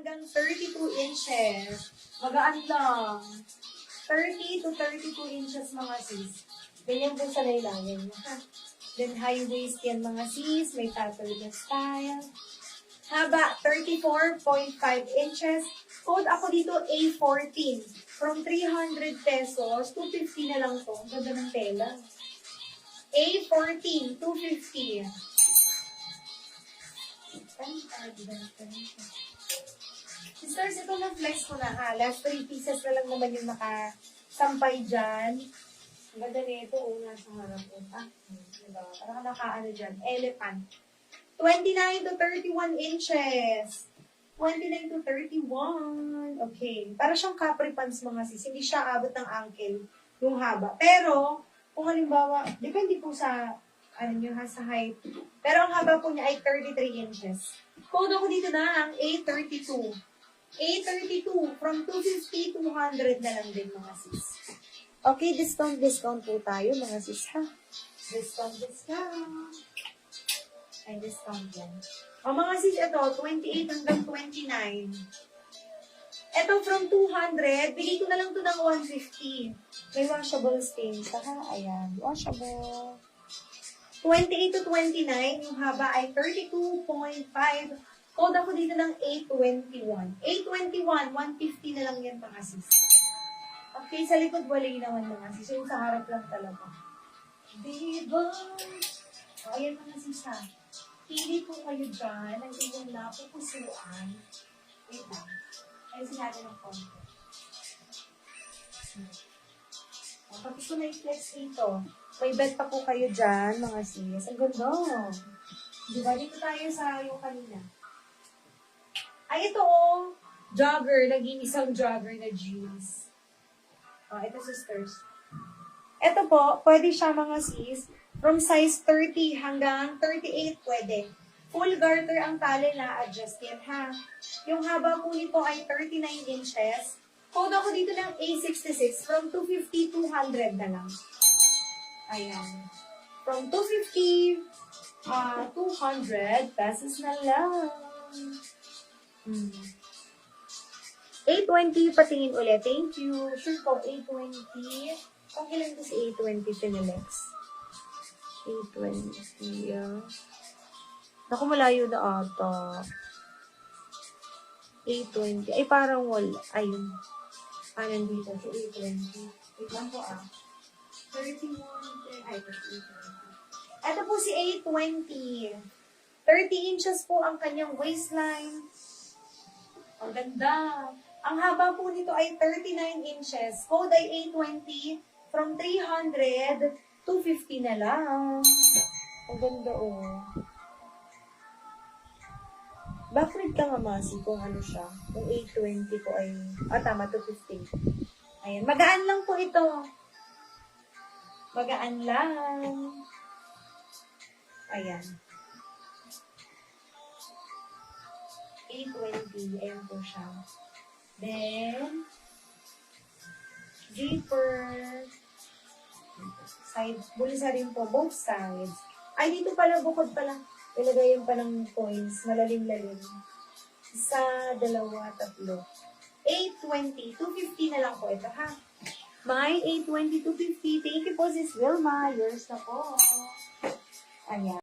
hanggang 32 inches. Magaan lang. 30 to 32 inches mga sis. Ganyan po sa laylayan niya, ha? Then high waist yan mga sis. May tattered na style. Haba, 34.5 inches. Code ako dito, A14. From 300 pesos, 250 na lang to. Ang ganda ng tela. A14, 250. Sisters, ito na flex ko na ha. Last 3 pieces na lang naman yung nakasampay dyan. Ang ganda nito, nasa harap ko. Diba? Parang nakaano dyan. Elephant. 29 to 31 inches. 29 to 31. Okay. Para siyang capri pants mga sis. Hindi siya abot ng ankle yung haba. Pero, kung halimbawa, depende po sa, sa height. Pero ang haba po niya ay 33 inches. Code ako dito na ang A32. A32. From 250 to 100 na lang din mga sis. Okay, discount po tayo mga sis ha. Discount. Ay, discount yan. O mga sis, ito, 28 hanggang 29. Ito, from 200, bigay ko na lang to ng 150. May washable stains, ha? Ayan, washable. 28 to 29, yung haba ay 32.5. Code ako dito ng 821. 821, 150 na lang yan, mga sis. Okay, sa likod, walay naman, mga sis. Yung sa harap lang talaga. Diba? O, ayan, mga sis, ha? Pili po kayo dyan ng inyong napupusuan. Wait lang. Ayusin natin ng konti. Tapos ko na-flex dito. May bed pa po kayo dyan, mga sis. Ang ganda. Diba? Dito tayo sa yung kanina. Ay, ito oh. Jogger. Naging isang jogger na jeans. Ito, sisters. Ito po, pwede siya, mga sis. From size 30 hanggang 38 pwede. Full garter ang tali na adjust yan, ha? Yung haba po nito ay 39 inches. Code ako dito ng A66. From 250 to 100 na lang. Ayan. From 250 to 100 pesos na lang. 820 patingin ulit. Thank you. Sure po, 820. Kung ilan ko si 820 Pinilex? 820. Naku, malayo na ata. 820. Ay, parang wala. Ayun. Nandito. So, 820. Wait lang po 31. Ay, 820. Ito po si 820. 30 inches po ang kanyang waistline. Ang ganda. Ang haba po nito ay 39 inches. Code ay 820. From 300 250 na lang. Ang ganda Backread ka nga, Masi, kung ano siya. Yung 820 ko ay, tama, 250. Ayan, magaan lang po ito. Magaan lang. Ayan. 820, ayan po siya. Then, zipper. Side, bulsa rin po, both sides. Ay, dito pala, bukod pala. Ilagayan pa ng coins, malalim-lalim. Isa, dalawa, tatlo. 820, 250 na lang po ito, ha? My 820, 250. Thank you po, Sis Wilma. Yours na po. Ayan.